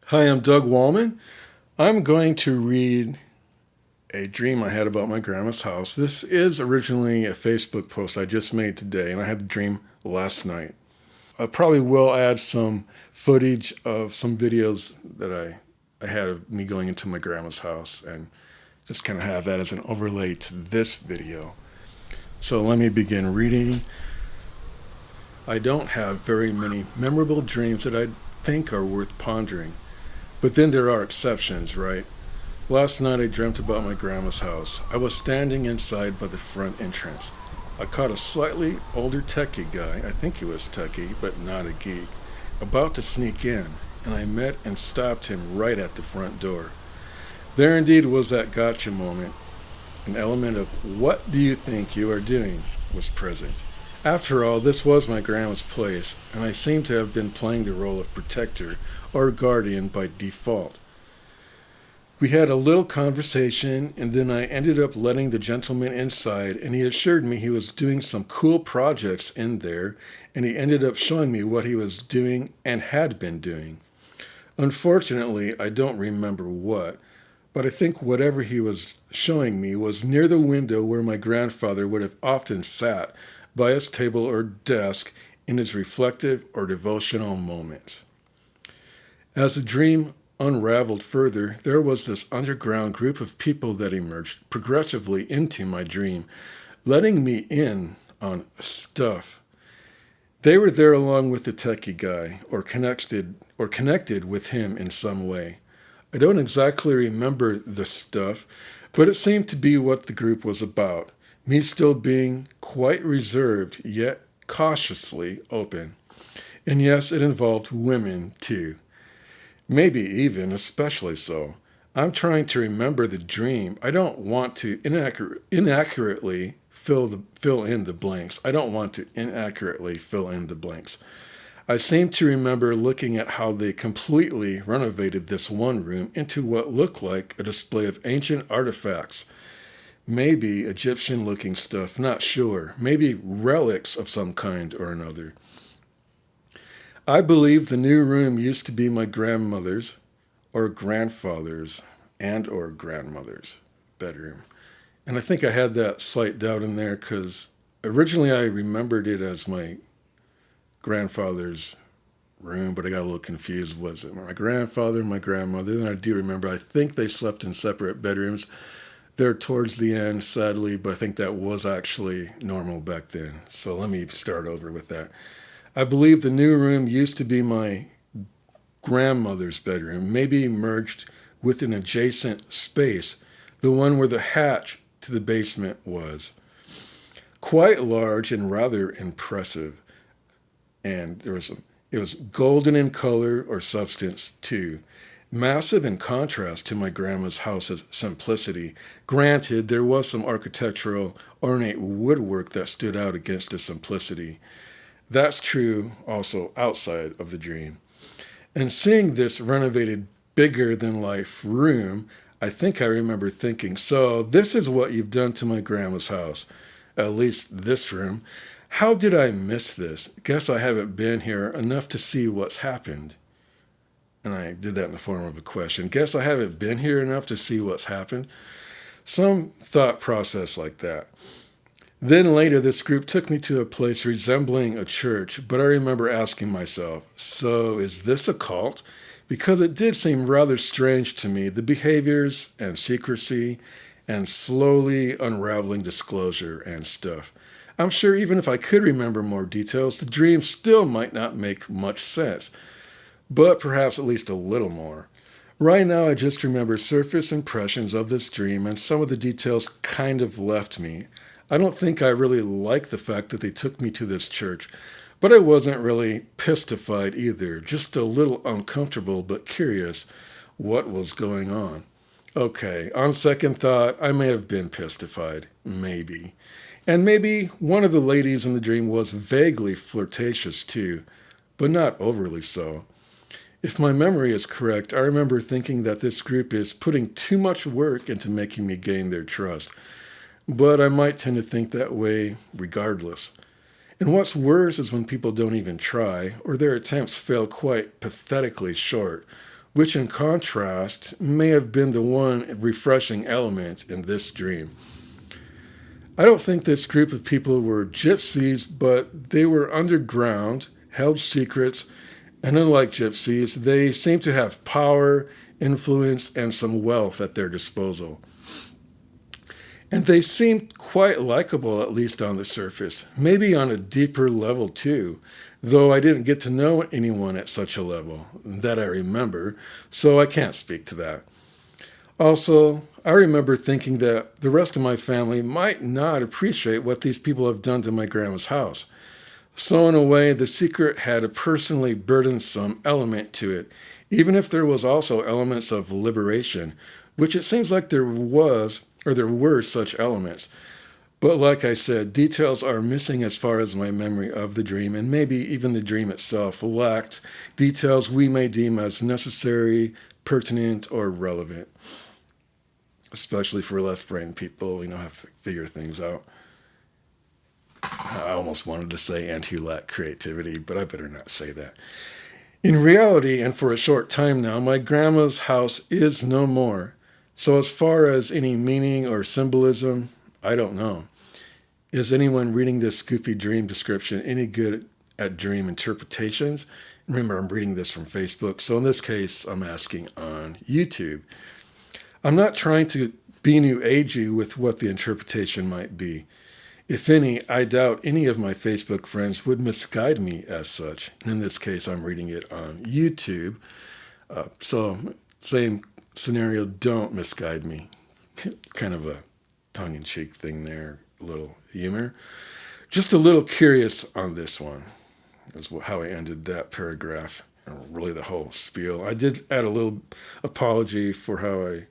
Hi, I'm Doug Wallman. I'm going to read a dream I had about my grandma's house. This is originally a Facebook post I just made today, and I had the dream last night. I probably will add some footage of some videos that I had of me going into my grandma's house and just kind of have that as an overlay to this video. So let me begin reading. I don't have very many memorable dreams that I think are worth pondering. But then there are exceptions, right? Last night I dreamt about my grandma's house. I was standing inside by the front entrance. I caught a slightly older techie guy, I think he was techie, but not a geek, about to sneak in, and I met and stopped him right at the front door. There indeed was that gotcha moment. An element of "what do you think you are doing" was present. After all, this was my grandma's place, and I seemed to have been playing the role of protector or guardian by default. We had a little conversation, and then I ended up letting the gentleman inside, and he assured me he was doing some cool projects in there, and he ended up showing me what he was doing and had been doing. Unfortunately, I don't remember what, but I think whatever he was showing me was near the window where my grandfather would have often sat by his table or desk in his reflective or devotional moments. As the dream unraveled further, there was this underground group of people that emerged progressively into my dream, letting me in on stuff. They were there along with the techie guy, or connected with him in some way. I don't exactly remember the stuff, but it seemed to be what the group was about, me still being quite reserved, yet cautiously open. And yes, it involved women, too. Maybe even especially so. I'm trying to remember the dream. I don't want to inaccurately fill in the blanks. I don't want to inaccurately fill in the blanks. I seem to remember looking at how they completely renovated this one room into what looked like a display of ancient artifacts. Maybe Egyptian looking stuff, not sure. Maybe relics of some kind or another. I believe the new room used to be my grandmother's or grandfather's and or grandmother's bedroom. And I think I had that slight doubt in there because originally I remembered it as my grandfather's room, but I got a little confused. Was it my grandfather and my grandmother? And I do remember, I think they slept in separate bedrooms there towards the end, sadly, but I think that was actually normal back then. So let me start over with that. I believe the new room used to be my grandmother's bedroom, maybe merged with an adjacent space, the one where the hatch to the basement was. Quite large and rather impressive. And it was golden in color or substance too. Massive in contrast to my grandma's house's simplicity. Granted, there was some architectural, ornate woodwork that stood out against the simplicity. That's true also outside of the dream. And seeing this renovated, bigger than life room, I think I remember thinking, so this is what you've done to my grandma's house. At least this room. How did I miss this? Guess I haven't been here enough to see what's happened. And I did that in the form of a question. Guess I haven't been here enough to see what's happened. Some thought process like that. Then later, this group took me to a place resembling a church, but I remember asking myself, so is this a cult? Because it did seem rather strange to me, the behaviors and secrecy and slowly unraveling disclosure and stuff. I'm sure even if I could remember more details, the dream still might not make much sense, but perhaps at least a little more. Right now, I just remember surface impressions of this dream, and some of the details kind of left me. I don't think I really liked the fact that they took me to this church, but I wasn't really pistified either, just a little uncomfortable but curious what was going on. Okay, on second thought, I may have been pistified. Maybe. And maybe one of the ladies in the dream was vaguely flirtatious too, but not overly so. If my memory is correct, I remember thinking that this group is putting too much work into making me gain their trust. But I might tend to think that way regardless. And what's worse is when people don't even try, or their attempts fail quite pathetically short, which in contrast may have been the one refreshing element in this dream. I don't think this group of people were gypsies, but they were underground, held secrets, and unlike gypsies, they seemed to have power, influence, and some wealth at their disposal. And they seemed quite likable, at least on the surface, maybe on a deeper level too, though I didn't get to know anyone at such a level, that I remember, so I can't speak to that. Also, I remember thinking that the rest of my family might not appreciate what these people have done to my grandma's house. So in a way, the secret had a personally burdensome element to it, even if there was also elements of liberation, which it seems like there was, or there were such elements. But like I said, details are missing as far as my memory of the dream, and maybe even the dream itself lacked details we may deem as necessary, pertinent, or relevant. Especially for left-brain people, have to figure things out. I almost wanted to say and who lack creativity, but I better not say that. In reality, and for a short time now, my grandma's house is no more. So as far as any meaning or symbolism, I don't know. Is anyone reading this goofy dream description any good at dream interpretations? Remember, I'm reading this from Facebook, so in this case, I'm asking on YouTube. I'm not trying to be new agey with what the interpretation might be. If any, I doubt any of my Facebook friends would misguide me as such. And in this case, I'm reading it on YouTube. So same scenario, don't misguide me. Kind of a tongue-in-cheek thing there, a little humor. Just a little curious on this one, is how I ended that paragraph, really the whole spiel. I did add a little apology for how I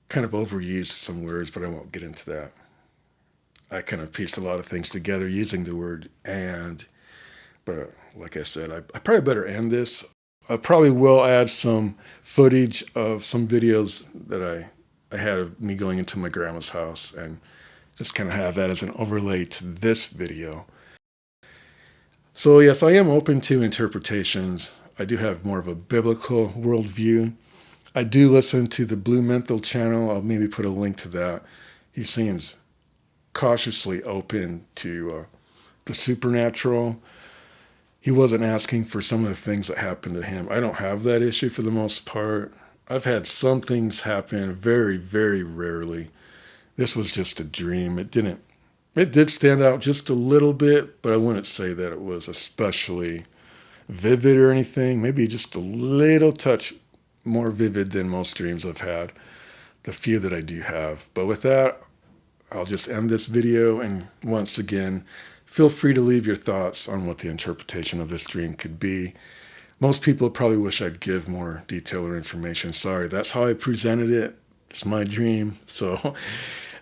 kind of overused some words, but I won't get into that. I kind of pieced a lot of things together using the word and, but like I said, I probably better end this. I probably will add some footage of some videos that I had of me going into my grandma's house and just kind of have that as an overlay to this video. So yes, I am open to interpretations. I do have more of a biblical worldview. I do listen to the Blue Menthol channel. I'll maybe put a link to that. He seems cautiously open to the supernatural. He wasn't asking for some of the things that happened to him. I don't have that issue for the most part. I've had some things happen very, very rarely. This was just a dream. It did stand out just a little bit, but I wouldn't say that it was especially vivid or anything. Maybe just a little touch more vivid than most dreams I've had, the few that I do have. But with that, I'll just end this video, and once again, feel free to leave your thoughts on what the interpretation of this dream could be. Most people probably wish I'd give more detail or information. Sorry, that's how I presented it. It's my dream, so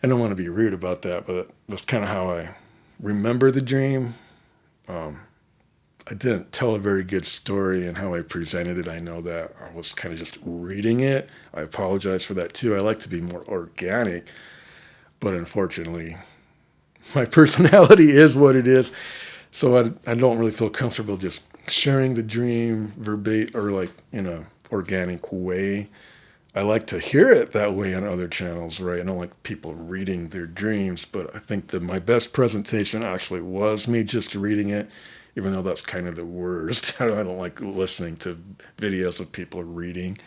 I don't want to be rude about that, but that's kind of how I remember the dream. I didn't tell a very good story in how I presented it. I know that I was kind of just reading it. I apologize for that too. I like to be more organic, but unfortunately, my personality is what it is. So I don't really feel comfortable just sharing the dream verbatim or like in a organic way. I like to hear it that way on other channels, right? I don't like people reading their dreams, but I think that my best presentation actually was me just reading it, even though that's kind of the worst. I don't like listening to videos of people reading.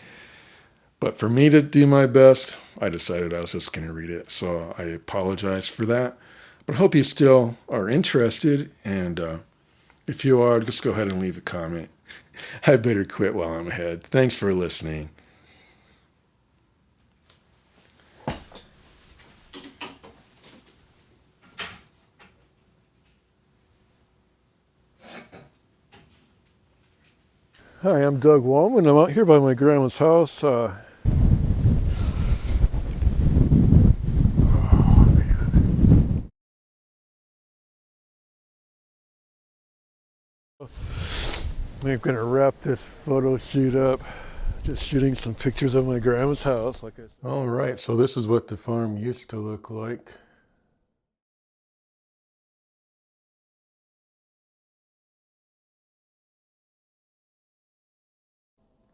But for me to do my best, I decided I was just going to read it. So I apologize for that. But I hope you still are interested. And if you are, just go ahead and leave a comment. I better quit while I'm ahead. Thanks for listening. Hi, I'm Doug Wallman. I'm out here by my grandma's house. Oh, man. I'm going to wrap this photo shoot up. Just shooting some pictures of my grandma's house. Like I said. All right, so this is what the farm used to look like.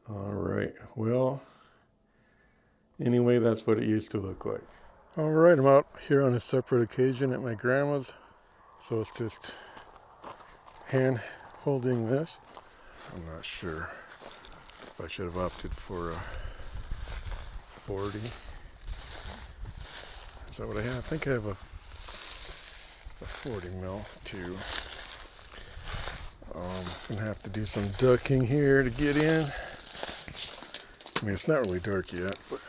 All right. right. Well, anyway, that's what it used to look like. All right, I'm out here on a separate occasion at my grandma's. So it's just hand holding this. I'm not sure if I should have opted for a 40. Is that what I have? I think I have a 40 mil too. Gonna have to do some ducking here to get in. I mean, it's not really dark yet, but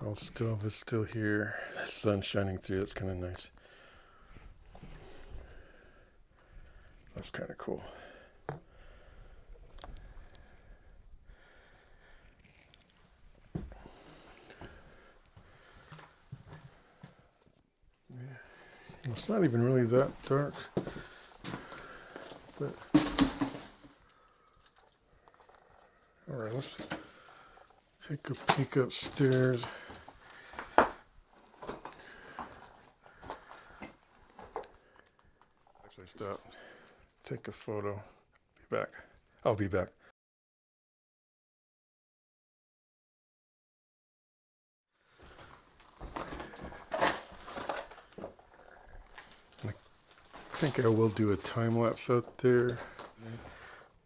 all stove is still here. The sun's shining through. That's kind of nice. That's kind of cool. It's not even really that dark, but all right, let's take a peek upstairs. Actually, stop. Take a photo. Be back. I'll be back. I think I will do a time lapse out there,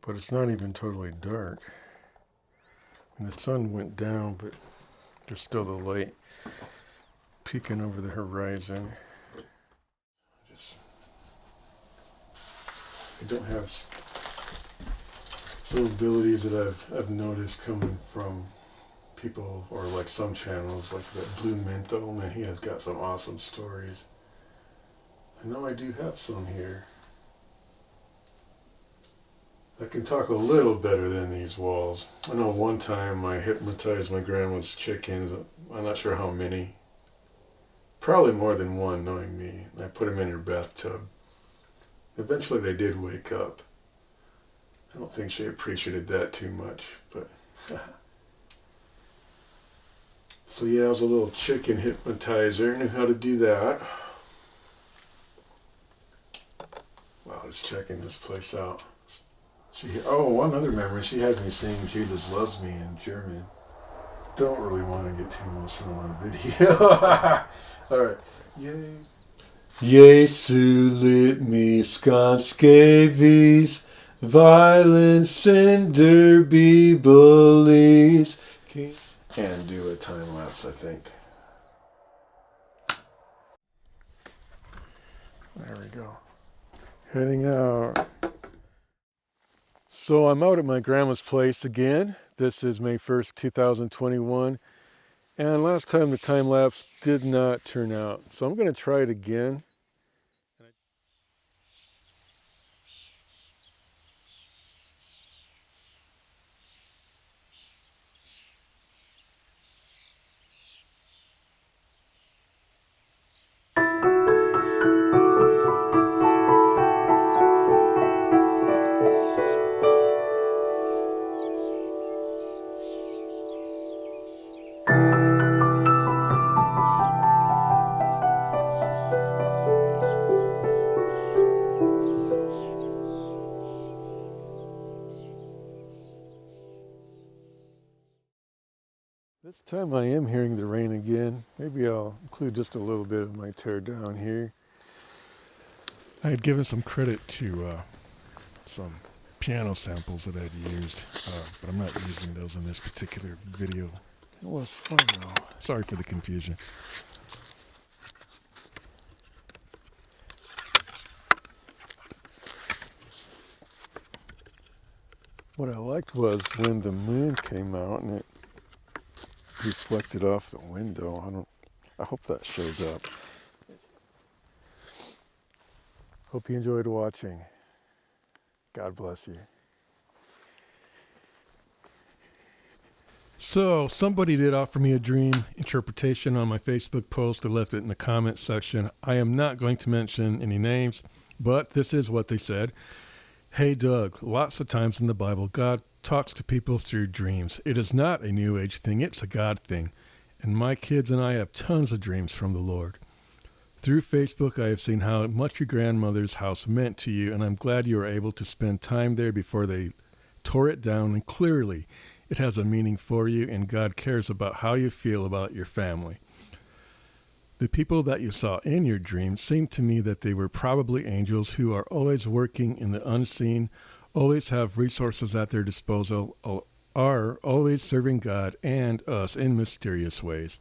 but it's not even totally dark. And the sun went down, but there's still the light peeking over the horizon. I don't have some abilities that I've noticed coming from people, or like some channels, like that Blue Minto, man, he has got some awesome stories. I know I do have some here. I can talk a little better than these walls. I know one time I hypnotized my grandma's chickens. I'm not sure how many. Probably more than one, knowing me. I put them in her bathtub. Eventually they did wake up. I don't think she appreciated that too much, but... So yeah, I was a little chicken hypnotizer. Knew how to do that. Wow, just checking this place out. One other memory. She had me sing "Jesus Loves Me" in German. Don't really want to get too emotional on video. All right. Yay. Jesu lit mich ganz gewiss, violence and derby bullies. And do a time lapse, I think. There we go. Heading out. So I'm out at my grandma's place again. This is May 1st, 2021. And last time the time lapse did not turn out. So I'm going to try it again. This time I am hearing the rain again. Maybe I'll include just a little bit of my tear down here. I had given some credit to some piano samples that I'd used, but I'm not using those in this particular video. It was fun though. Sorry for the confusion. What I liked was when the moon came out and it reflected off the window. I hope that shows up. Hope you enjoyed watching. God bless you. So somebody did offer me a dream interpretation on my Facebook post. I left it in the comments section. I am not going to mention any names, but this is what they said. Hey Doug, lots of times in the Bible, God talks to people through dreams. It is not a New Age thing, it's a God thing. And my kids and I have tons of dreams from the Lord. Through Facebook, I have seen how much your grandmother's house meant to you, and I'm glad you were able to spend time there before they tore it down. And clearly, it has a meaning for you, and God cares about how you feel about your family. The people that you saw in your dream seemed to me that they were probably angels who are always working in the unseen, always have resources at their disposal, are always serving God and us in mysterious ways.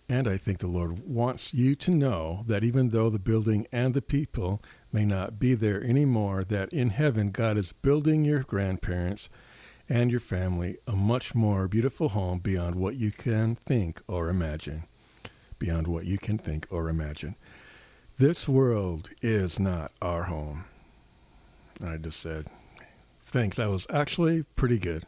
And I think the Lord wants you to know that even though the building and the people may not be there anymore, that in heaven God is building your grandparents and your family a much more beautiful home beyond what you can think or imagine. Beyond what you can think or imagine. This world is not our home. I just said, thanks. That was actually pretty good.